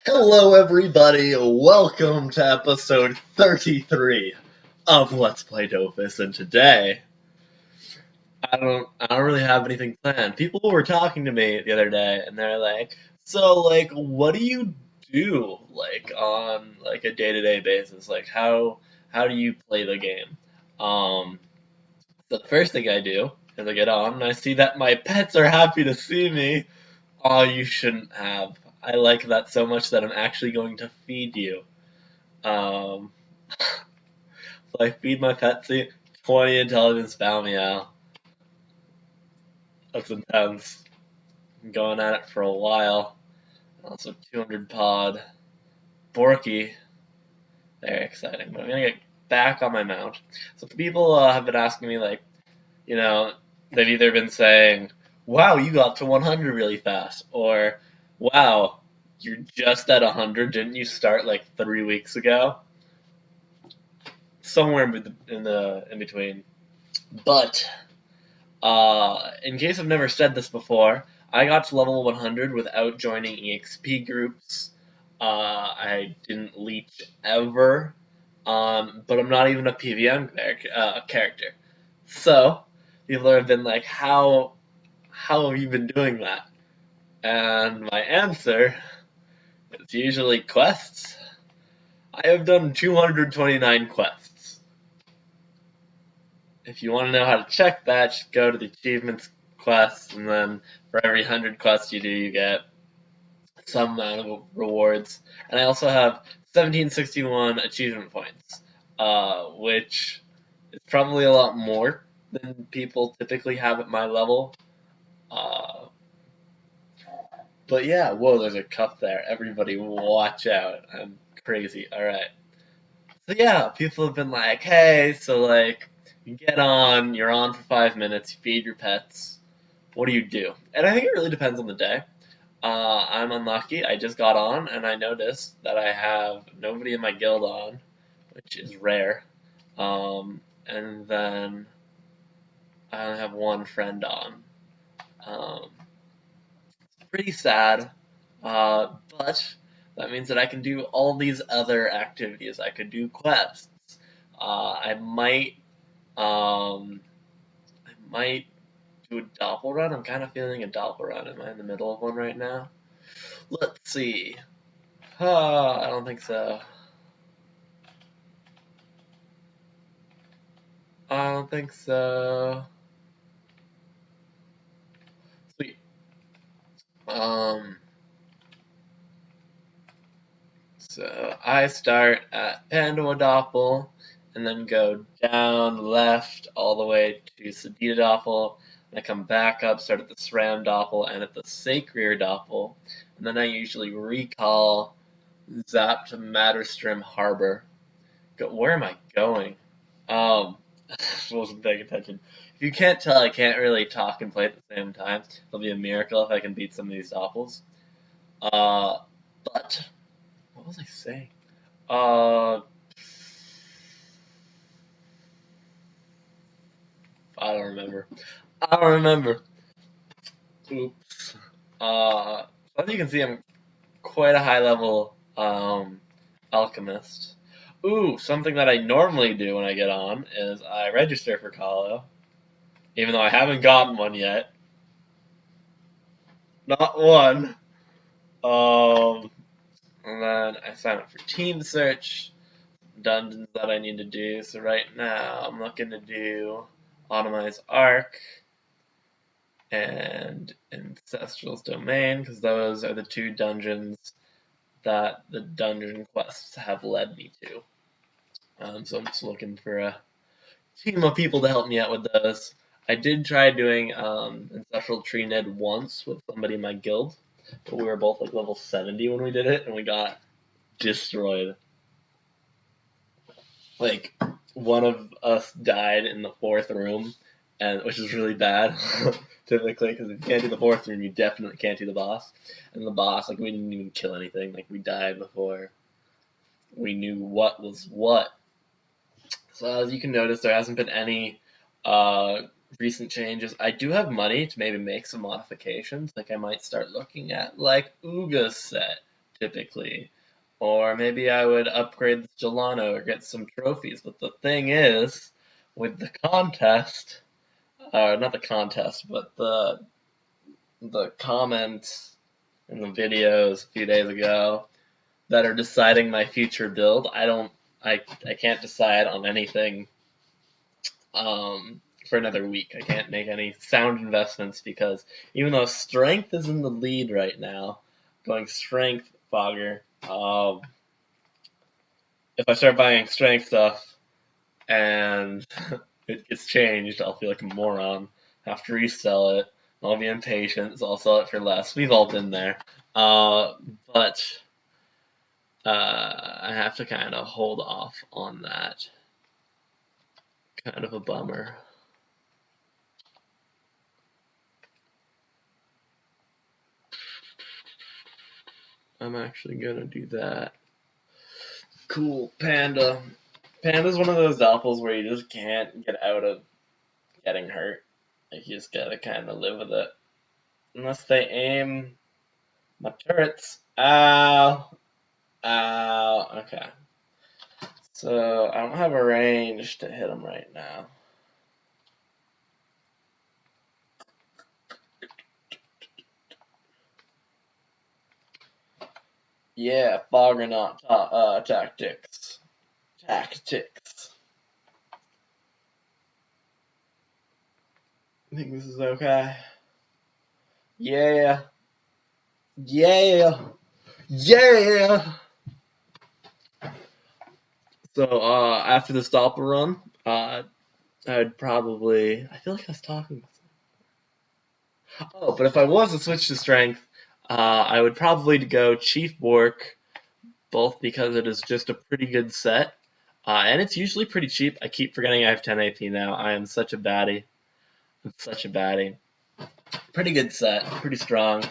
Hello everybody, welcome to episode 33 of Let's Play Dofus, and today I don't really have anything planned. People were talking to me the other day and they're like, "So like what do you do like on like a day-to-day basis? Like how do you play the game?" Um so the first thing I do is I get on and I see that my pets are happy to see me. Oh, you shouldn't have. I like that so much that I'm actually going to feed you. Um, so I feed my Pepsi, 20 intelligence bow meow. That's intense. I'm going at it for a while. Also 200 pod. Borky. Very exciting. But I'm gonna get back on my mount. So people have been asking me like, you know, they've either been saying, "Wow, you got to 100 really fast," or "Wow, you're just at 100. Didn't you start like 3 weeks ago?" Somewhere in between. But in case I've never said this before, I got to level 100 without joining EXP groups. I didn't leech ever, but I'm not even a PVM character. So people have been like, how have you been doing that? And my answer is usually quests. I have done 229 quests. If you want to know how to check that, just go to the achievements quests, and then for every 100 quests you do, you get some amount of rewards. And I also have 1761 achievement points, which is probably a lot more than people typically have at my level. Uh, but yeah, whoa, there's a cup there. Everybody watch out. I'm crazy. Alright. So yeah, people have been like, hey, so like, you get on, you're on for 5 minutes, you feed your pets. What do you do? And I think it really depends on the day. I'm unlucky. I just got on and I noticed that I have nobody in my guild on, which is rare. And then I only have one friend on. Um, it's pretty sad, but that means that I can do all these other activities. I could do quests. I um, might do a doppel run. I'm kind of feeling a doppel run. Am I in the middle of one right now? Let's see. I don't think so. I don't think so. Sweet. Um, so I start at Pandadoppel and then go down left all the way to Seditadoppel. And I come back up, start at the Sramdoppel and at the Sacreardoppel. And then I usually recall Zap to Matterstrom Harbor. Where am I going? Um, wasn't paying attention. If you can't tell, I can't really talk and play at the same time. It'll be a miracle if I can beat some of these doppels. But what was I saying? Uh, I don't remember. I don't remember. Oops. So as you can see, I'm quite a high level alchemist. Ooh, something that I normally do when I get on is I register for Calo, even though I haven't gotten one yet. Not one. Um, and then I sign up for Team Search, dungeons that I need to do. So right now I'm looking to do Automized Arc and Ancestral's Domain, because those are the two dungeons that the dungeon quests have led me to. So I'm just looking for a team of people to help me out with those. I did try doing Ancestral Tree Nid once with somebody in my guild, but we were both like level 70 when we did it, and we got destroyed. Like, one of us died in the fourth room, and which is really bad, typically, because if you can't do the fourth room, you definitely can't do the boss. And the boss, like, we didn't even kill anything. Like, we died before we knew what was what. So as you can notice, there hasn't been any recent changes. I do have money to maybe make some modifications. Like I might start looking at like Uga's set, typically. Or maybe I would upgrade the Gelano or get some trophies. But the thing is, with the contest, not the contest, but the comments in the videos a few days ago that are deciding my future build, I can't decide on anything for another week. I can't make any sound investments because even though strength is in the lead right now, going strength fogger. If I start buying strength stuff and it gets changed, I'll feel like a moron. Have to resell it. I'll be impatient, so I'll sell it for less. We've all been there. But I have to kind of hold off on that. Kind of a bummer. I'm actually gonna do that. Cool, Panda. Panda's one of those doppels where you just can't get out of getting hurt. Like, you just gotta kind of live with it. Unless they aim my turrets. Ow. Ow. Okay. So, I don't have a range to hit them right now. Yeah, Foggernaut tactics. Tactics. I think this is okay. Yeah. Yeah. Yeah. So, after this doppel run, I'd probably. I feel like I was talking. Oh, but if I was to switch to strength, I would probably go Chief Bork, both because it is just a pretty good set, and it's usually pretty cheap. I keep forgetting I have 10 AP now. I am such a baddie. I'm such a baddie. Pretty good set, pretty strong.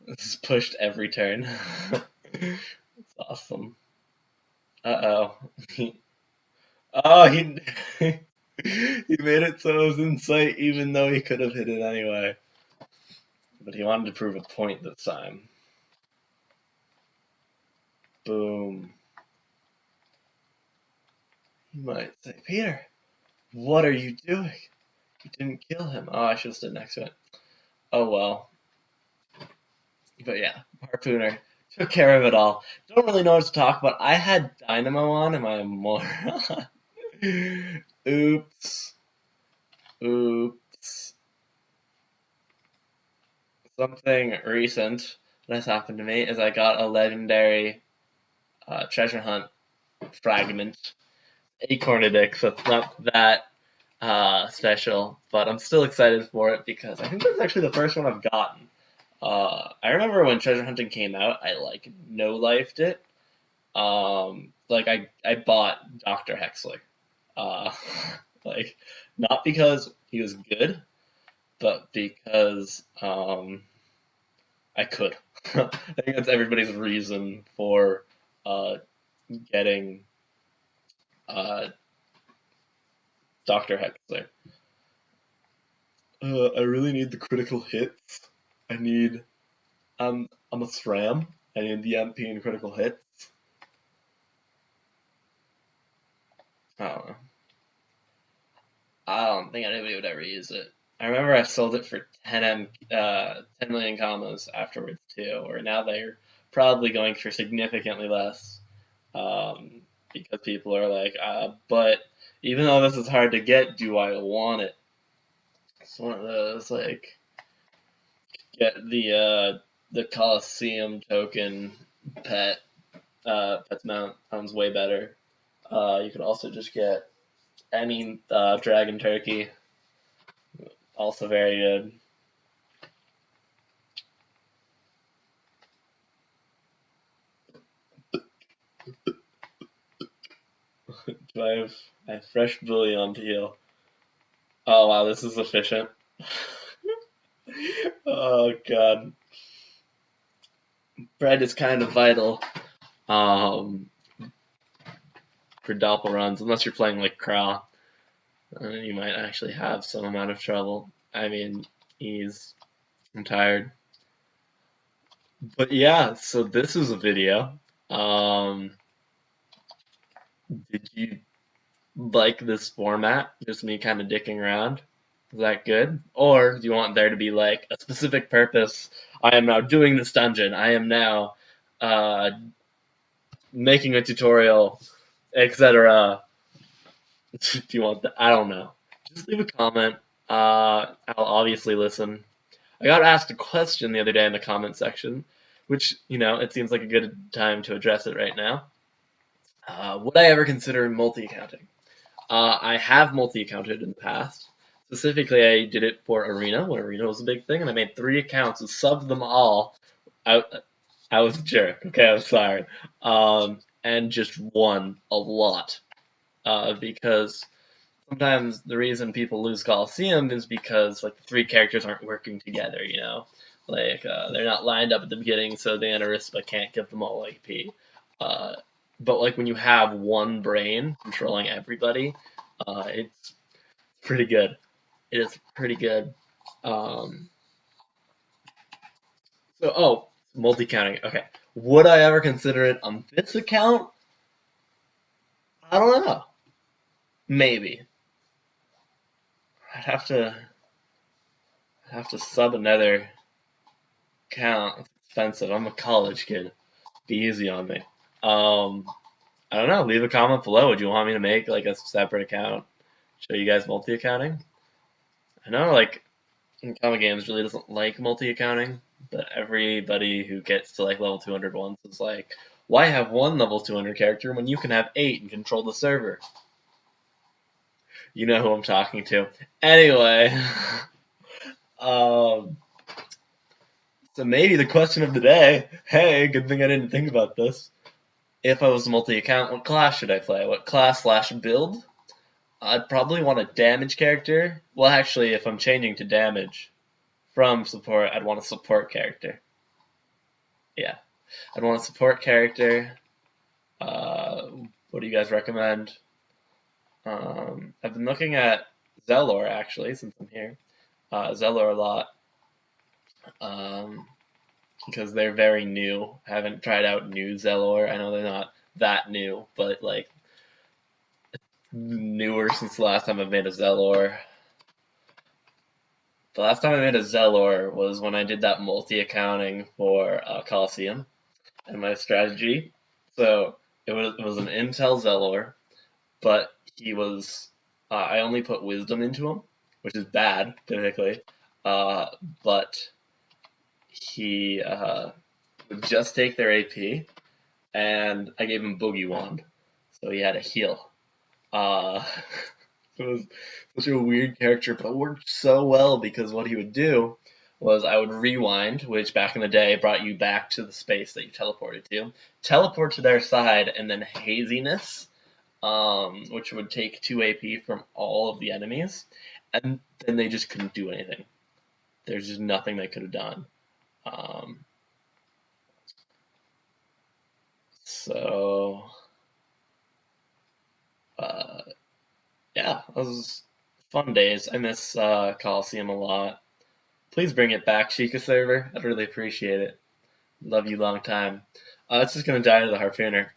This is pushed every turn. It's awesome. Uh oh. Oh, he he made it so it was in sight, even though he could have hit it anyway. But he wanted to prove a point this time. Boom. He might say, Peter, what are you doing? You didn't kill him. Oh, I should have stood next to it. Oh well. But yeah, Harpooner took care of it all. Don't really know what to talk about. I had Dynamo on. Am I a moron? Oops. Oops. Something recent that has happened to me is I got a legendary treasure hunt fragment. Acornidic, so it's not that special, but I'm still excited for it because I think that's actually the first one I've gotten. I remember when treasure hunting came out, I like no-lifed it. Like I bought Dr. Hexler. Uh, like not because he was good, but because I could. I think that's everybody's reason for getting uh, Dr. Hexler. I really need the critical hits. I need. I'm a SRAM. I need the MP and critical hits. I don't know. I don't think anybody would ever use it. I remember I sold it for 10 million commas afterwards too, or now they're probably going for significantly less, because people are like, but even though this is hard to get, do I want it? It's one of those like get the Coliseum token pet. Pets mount sounds way better. You could also just get any dragon turkey, also very good. Do I have fresh bouillon to heal? Oh wow, this is efficient. Oh god, bread is kind of vital um, for doppel runs, unless you're playing like Craw. You might actually have some amount of trouble. I mean, I'm tired. But yeah, so this is a video. Um, did you like this format? Just me kind of dicking around? Is that good? Or do you want there to be like a specific purpose? I am now doing this dungeon. I am now uh, making a tutorial, etc. Do you want that? I don't know. Just leave a comment. I'll obviously listen. I got asked a question the other day in the comment section, which, it seems like a good time to address it right now. Would I ever consider multi-accounting? I have multi-accounted in the past. Specifically, I did it for Arena when Arena was a big thing, and I made 3 accounts and subbed them all. I, I was a jerk. Okay, I'm sorry. And just won a lot. Because sometimes the reason people lose Coliseum is because like the 3 characters aren't working together. Like they're not lined up at the beginning, so the Anarispa can't give them all AP. Uh, but like when you have one brain controlling everybody, it's pretty good. It is pretty good. Um, multi-counting. Okay, would I ever consider it on this account? I don't know. Maybe. I'd have to sub another account. It's expensive. I'm a college kid. Be easy on me. Um, I don't know. Leave a comment below. Would you want me to make like a separate account? Show you guys multi-accounting? I know like comic games really doesn't like multi-accounting, but everybody who gets to like level 200 once is like, why have one level 200 character when you can have 8 and control the server? You know who I'm talking to. Anyway, um, so maybe the question of the day. Hey, good thing I didn't think about this. If I was multi-account, what class should I play? What class/build? I'd probably want a damage character. Well, actually, if I'm changing to damage from support, I'd want a support character. Yeah, I'd want a support character. What do you guys recommend? I've been looking at Zelor actually since I'm here. Zelor a lot um, because they're very new. I haven't tried out new Zelor. I know they're not that new, but like newer since the last time I've made a Zelor. The last time I made a Zelor was when I did that multi-accounting for Coliseum and my strategy. So it was an Intel Zelor, but he was I only put Wisdom into him, which is bad typically. Uh, but he would just take their AP, and I gave him Boogie Wand, so he had a heal. Uh, it was such a weird character, but it worked so well because what he would do was I would rewind, which back in the day brought you back to the space that you teleported to, teleport to their side, and then Haziness, which would take 2 AP from all of the enemies, and then they just couldn't do anything. There's just nothing they could have done. Um, so, uh, yeah, it was fun days. I miss Coliseum a lot. Please bring it back, Chica server. I'd really appreciate it. Love you long time. It's just gonna die to the Harpooner.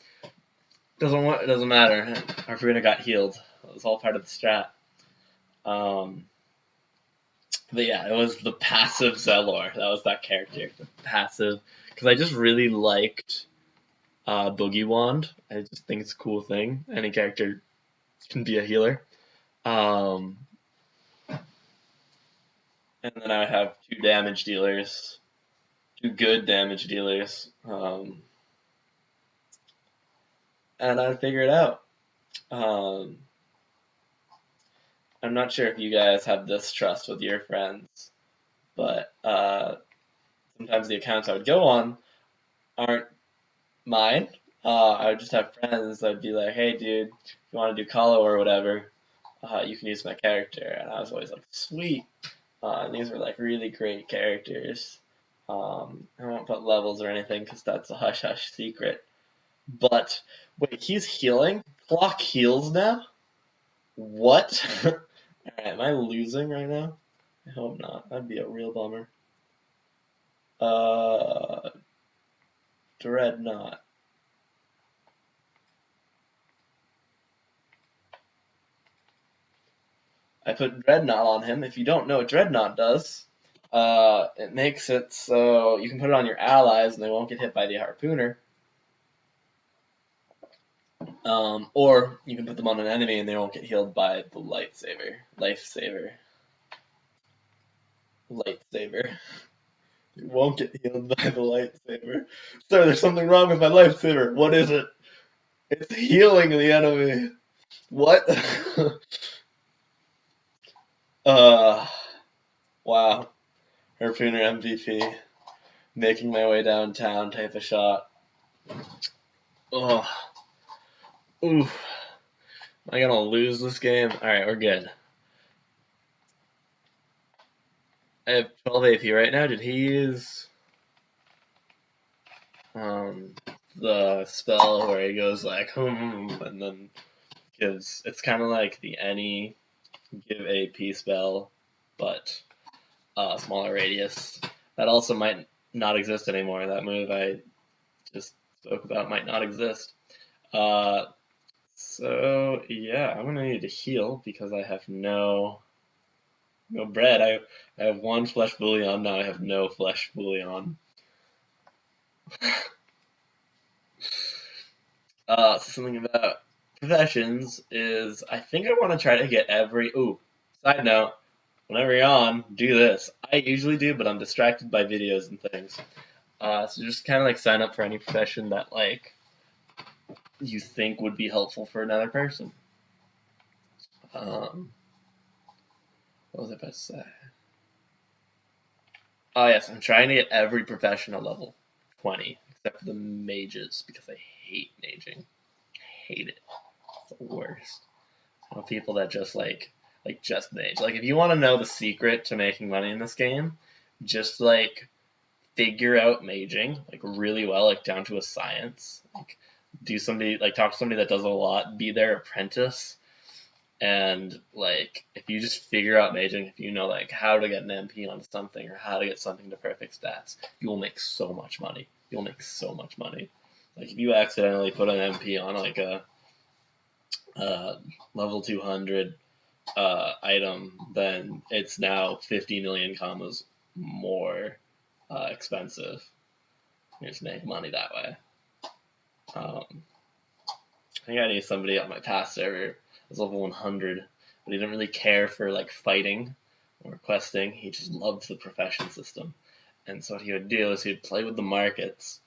It doesn't matter. Harpooner got healed. It was all part of the strat. Um, but yeah, it was the passive Zelor. That was that character, the passive. Because I just really liked Boogie Wand. I just think it's a cool thing. Any character can be a healer. Um, and then I have 2 damage dealers, 2 good damage dealers. And I figure it out. Um, I'm not sure if you guys have this trust with your friends, but sometimes the accounts I would go on aren't mine. I would just have friends that'd be like, hey, dude, if you want to do Colo or whatever, you can use my character. And I was always like, sweet. And these were like really great characters. I won't put levels or anything because that's a hush hush secret. But wait, he's healing? Clock heals now? What? Alright, am I losing right now? I hope not. That'd be a real bummer. Dreadnought. I put Dreadnought on him. If you don't know what Dreadnought does, it makes it so you can put it on your allies and they won't get hit by the harpooner. Or you can put them on an enemy and they won't get healed by the lightsaber. Lifesaver. Lightsaber. You won't get healed by the lightsaber. Sir, there's something wrong with my lightsaber. What is it? It's healing the enemy. What? Wow. Harpooner MVP. Making my way downtown type of shot. Oh. Oof. Am I gonna lose this game? Alright, we're good. I have 12 AP right now. Did he use the spell where he goes like and then gives, it's kind of like the any give AP spell, but smaller radius. That also might not exist anymore. That move I just spoke about might not exist. So yeah, I'm gonna need to heal because I have no bread. I have one flesh bouillon, now I have no flesh bouillon. So something about professions is I think I want to try to get every. Ooh, side note, whenever you're on, do this. I usually do, but I'm distracted by videos and things. So just kind of like sign up for any profession that like you think would be helpful for another person. What was I about to say? Oh yes, I'm trying to get every profession at level 20, except for the mages, because I hate maging. I hate it. It's the worst. I know people that just like just mage. Like if you want to know the secret to making money in this game, just like figure out maging like really well, like down to a science. Like talk to somebody that does a lot, be their apprentice. And like if you just figure out maging, if you know like how to get an MP on something or how to get something to perfect stats, you will make so much money. You'll make so much money. Like if you accidentally put an MP on like a level 200 item, then it's now 50 million commas more expensive. You just make money that way. I think I knew somebody on my past server was level 100, but he didn't really care for like fighting or questing. He just loved the profession system. And so what he would do is he'd play with the markets,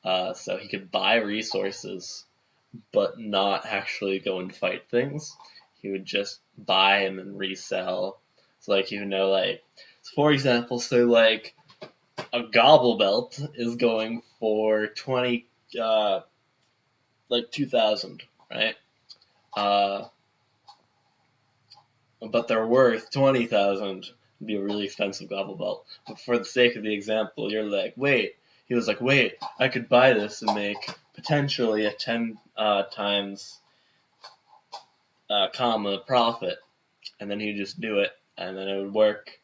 so he could buy resources, but not actually go and fight things. He would just buy and then resell. So like for example, so like a gobble belt is going for 20 like 2,000, right? But they're worth 20,000. It'd be a really expensive gobble belt. But for the sake of the example, you're like, wait. He was like, wait, I could buy this and make potentially a 10 times comma profit, and then he'd just do it, and then it would work,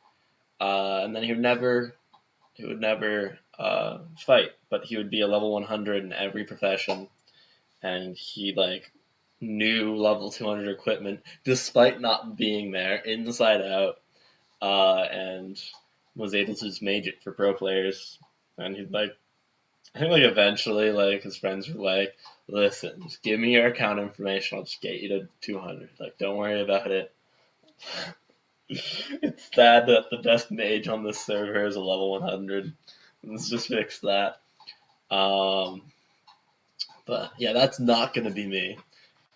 and then he would never fight, but he would be a level 100 in every profession, and he like knew level 200 equipment despite not being there inside out, and was able to just mage it for pro players. And he'd like, I think like eventually like his friends were like, listen, just give me your account information, I'll just get you to 200, like don't worry about it. It's sad that the best mage on this server is a level 100. Let's just fix that. But yeah, that's not gonna be me.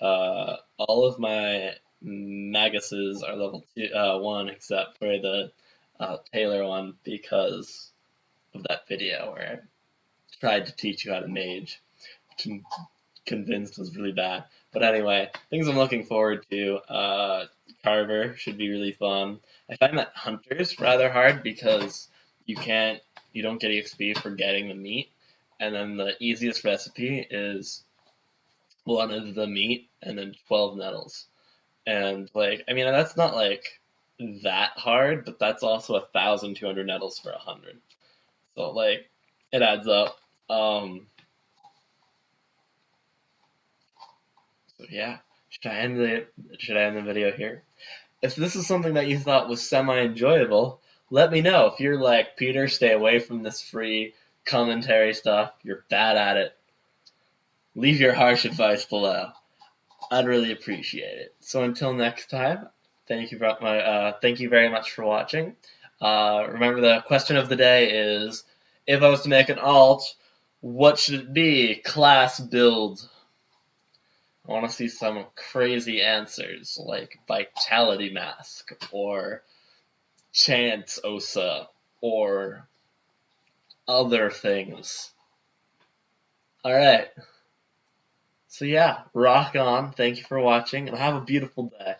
All of my Maguses are level 1 except for the Taylor one because of that video where I tried to teach you how to mage, which I'm convinced was really bad. But anyway, things I'm looking forward to. Carver should be really fun. I find that Hunter's rather hard because you don't get EXP for getting the meat, and then the easiest recipe is one of the meat and then 12 nettles. And like, I mean, that's not like that hard, but that's also 1,200 nettles for 100. So like, it adds up. yeah, should I end the video here? If this is something that you thought was semi-enjoyable, let me know. If you're like, Peter, stay away from this free commentary stuff, you're bad at it, leave your harsh advice below. I'd really appreciate it. So until next time, thank you very much for watching. Remember, the question of the day is, if I was to make an alt, what should it be? Class build. I want to see some crazy answers, like Vitality Mask, or Chance Osa, or other things. Alright. So yeah, rock on. Thank you for watching, and have a beautiful day.